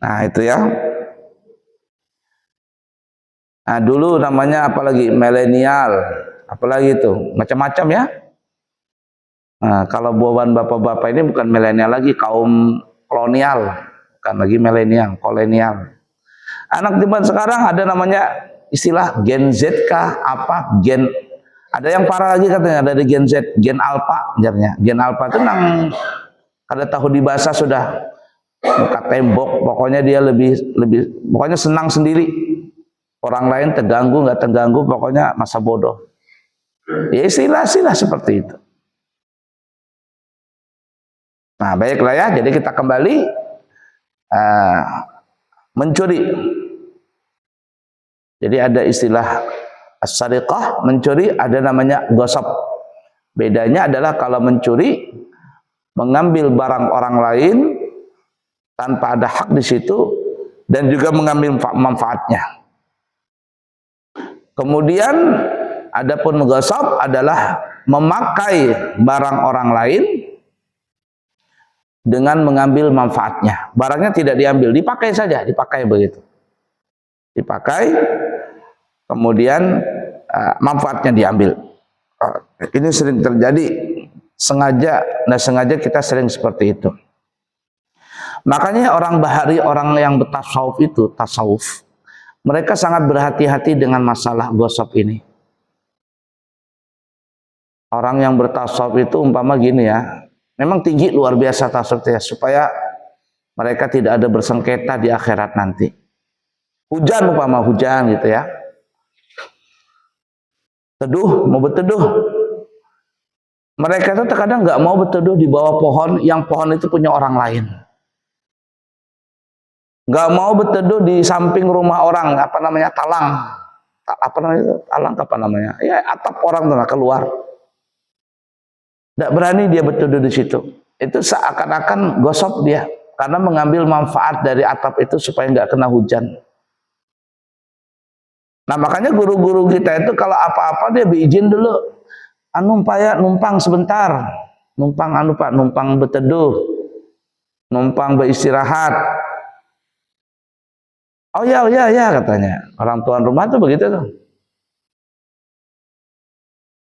Nah itu ya. Nah dulu namanya apalagi milenial, apalagi itu macam-macam ya. Nah, kalau buahan bapak-bapak ini bukan milenial lagi, kaum kolonial, bukan lagi milenial, kolonial. Anak zaman sekarang ada namanya istilah Gen Z kah, apa Gen, ada yang parah lagi katanya, ada di Gen Z, Gen Alpha, jarnya. Gen Alpha itu nang kada tahu di bahasa sudah muka tembok, pokoknya dia lebih pokoknya senang sendiri. Orang lain terganggu nggak terganggu, pokoknya masa bodoh. Ya istilah-istilah seperti itu. Nah baiklah ya, jadi kita kembali mencuri. Jadi ada istilah as-sariqah, mencuri, ada namanya gosop. Bedanya adalah kalau mencuri, mengambil barang orang lain tanpa ada hak di situ dan juga mengambil manfaatnya. Kemudian adapun gosop adalah memakai barang orang lain dengan mengambil manfaatnya. Barangnya tidak diambil, dipakai saja, dipakai begitu. Dipakai, kemudian manfaatnya diambil. Ini sering terjadi, sengaja dan sengaja kita sering seperti itu. Makanya orang bahari, orang yang bertasawuf itu, tasawuf, mereka sangat berhati-hati dengan masalah gosop ini. Orang yang bertasawuf itu umpama gini ya, memang tinggi luar biasa tasawufnya, supaya mereka tidak ada bersengketa di akhirat nanti. Hujan umpama hujan gitu ya, teduh, mau berteduh, mereka itu terkadang nggak mau berteduh di bawah pohon yang pohon itu punya orang lain. Nggak mau berteduh di samping rumah orang, apa namanya, talang, apa namanya, talang apa namanya, ya atap orang tuh keluar. Nggak berani dia berteduh di situ. Itu seakan-akan gosop dia, karena mengambil manfaat dari atap itu supaya nggak kena hujan. Nah makanya guru-guru kita itu kalau apa-apa dia berizin dulu. Numpang sebentar, numpang berteduh, numpang beristirahat. Oh ya katanya. Orang tuan rumah tuh begitu tuh.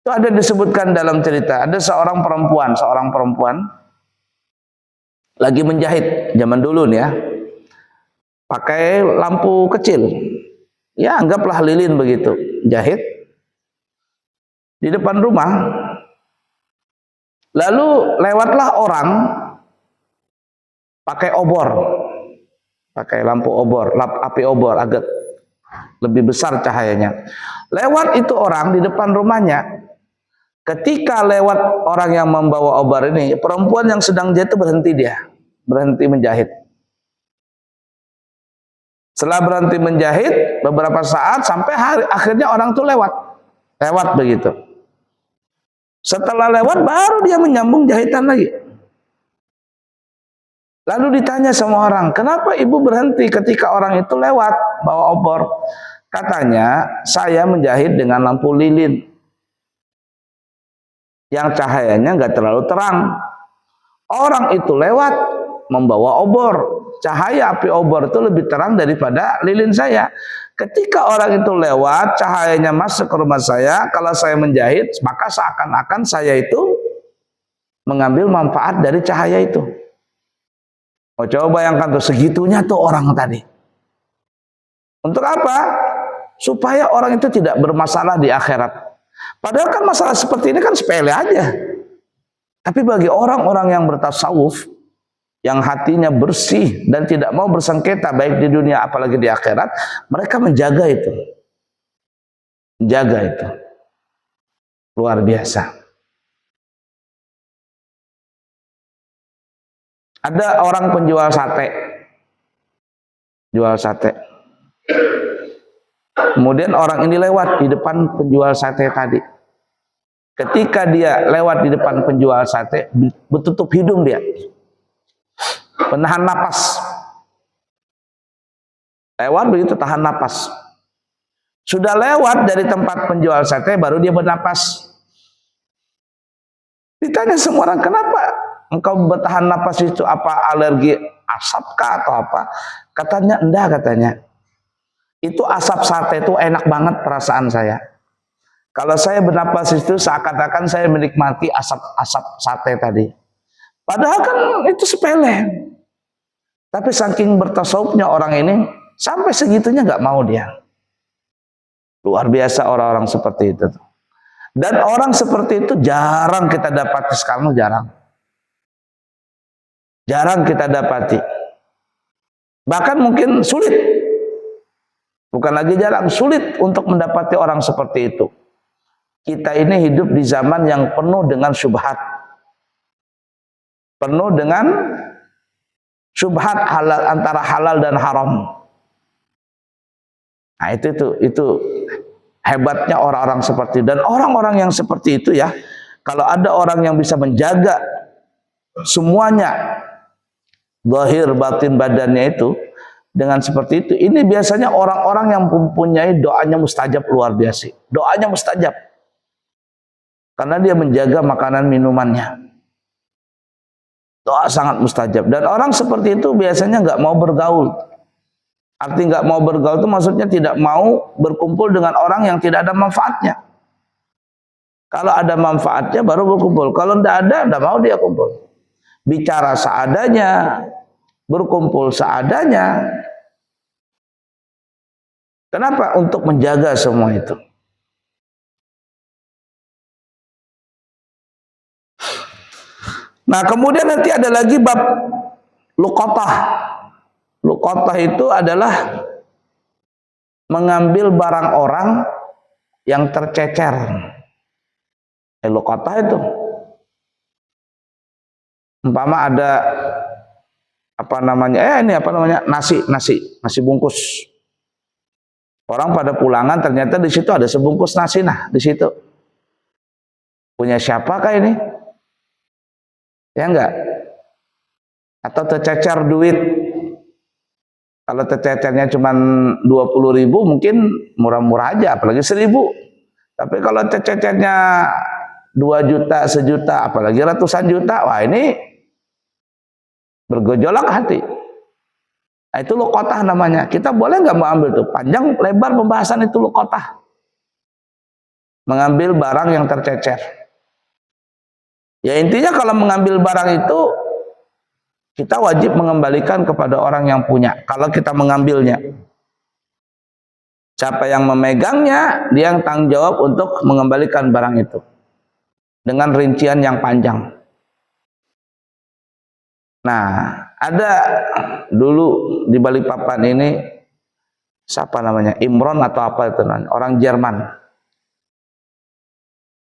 Itu ada disebutkan dalam cerita, ada seorang perempuan lagi menjahit zaman dulu nih ya. Pakai lampu kecil. Ya anggaplah lilin begitu, jahit di depan rumah. Lalu lewatlah orang pakai obor. Pakai lampu obor, api obor agak lebih besar cahayanya. Lewat itu orang di depan rumahnya. Ketika lewat orang yang membawa obor ini, perempuan yang sedang jahit itu berhenti menjahit. Setelah berhenti menjahit beberapa saat sampai akhirnya orang itu lewat begitu. Setelah lewat baru dia menyambung jahitan lagi. Lalu ditanya sama orang, kenapa ibu berhenti ketika orang itu lewat bawa obor? Katanya, saya menjahit dengan lampu lilin yang cahayanya nggak terlalu terang. Orang itu lewat membawa obor, cahaya api obor itu lebih terang daripada lilin saya. Ketika orang itu lewat, cahayanya masuk ke rumah saya, kalau saya menjahit, maka seakan-akan saya itu mengambil manfaat dari cahaya itu. Oh, coba bayangkan tuh, segitunya tuh orang tadi. Untuk apa? Supaya orang itu tidak bermasalah di akhirat. Padahal kan masalah seperti ini kan sepele aja. Tapi bagi orang-orang yang bertasawuf, yang hatinya bersih dan tidak mau bersengketa baik di dunia apalagi di akhirat, mereka menjaga itu. Menjaga itu. Luar biasa. Ada orang penjual sate. Jual sate. Kemudian orang ini lewat di depan penjual sate tadi. Ketika dia lewat di depan penjual sate, bertutup hidung dia. Menahan napas. Lewat begitu tahan napas. Sudah lewat dari tempat penjual sate baru dia bernapas. Ditanya semua orang, kenapa engkau bertahan napas itu, apa alergi asap kah atau apa? Katanya enggak, katanya. Itu asap sate itu enak banget perasaan saya. Kalau saya bernapas itu seakan-akan saya menikmati asap-asap sate tadi. Padahal kan itu sepele. Tapi saking bertasawufnya orang ini, sampai segitunya nggak mau dia. Luar biasa orang-orang seperti itu. Dan orang seperti itu jarang kita dapati sekarang, jarang. Jarang kita dapati. Bahkan mungkin sulit. Bukan lagi jarang, sulit untuk mendapati orang seperti itu. Kita ini hidup di zaman yang penuh dengan syubhat. Penuh dengan syubhat halal, antara halal dan haram. Nah, itu hebatnya orang-orang seperti itu. Dan orang-orang yang seperti itu ya, kalau ada orang yang bisa menjaga semuanya, zahir batin badannya itu dengan seperti itu, ini biasanya orang-orang yang mempunyai doanya mustajab luar biasa. Doanya mustajab. Karena dia menjaga makanan minumannya. Doa sangat mustajab. Dan orang seperti itu biasanya nggak mau bergaul. Arti nggak mau bergaul itu maksudnya tidak mau berkumpul dengan orang yang tidak ada manfaatnya. Kalau ada manfaatnya baru berkumpul. Kalau tidak mau dia kumpul. Bicara seadanya, berkumpul seadanya. Kenapa? Untuk menjaga semua itu. Nah, kemudian nanti ada lagi bab luqatah. Luqatah itu adalah mengambil barang orang yang tercecer. Luqatah itu umpama ada nasi bungkus. Orang pada pulangan ternyata di situ ada sebungkus nasi, nah di situ. Punya siapakah ini? Ya enggak? Atau tercecer duit. Kalau tercecernya cuma 20.000 mungkin murah-murah aja, apalagi 1.000. Tapi kalau tercecernya 2 juta, 1 juta, apalagi ratusan juta, wah ini bergejolak hati. Nah, itu luqatah namanya. Kita boleh nggak mau ambil tuh? Panjang lebar pembahasan itu luqatah. Mengambil barang yang tercecer. Ya intinya kalau mengambil barang itu kita wajib mengembalikan kepada orang yang punya. Kalau kita mengambilnya, siapa yang memegangnya, dia yang tanggung jawab untuk mengembalikan barang itu dengan rincian yang panjang. Nah, ada dulu di Balikpapan ini siapa namanya, Imron atau apa itu, orang Jerman.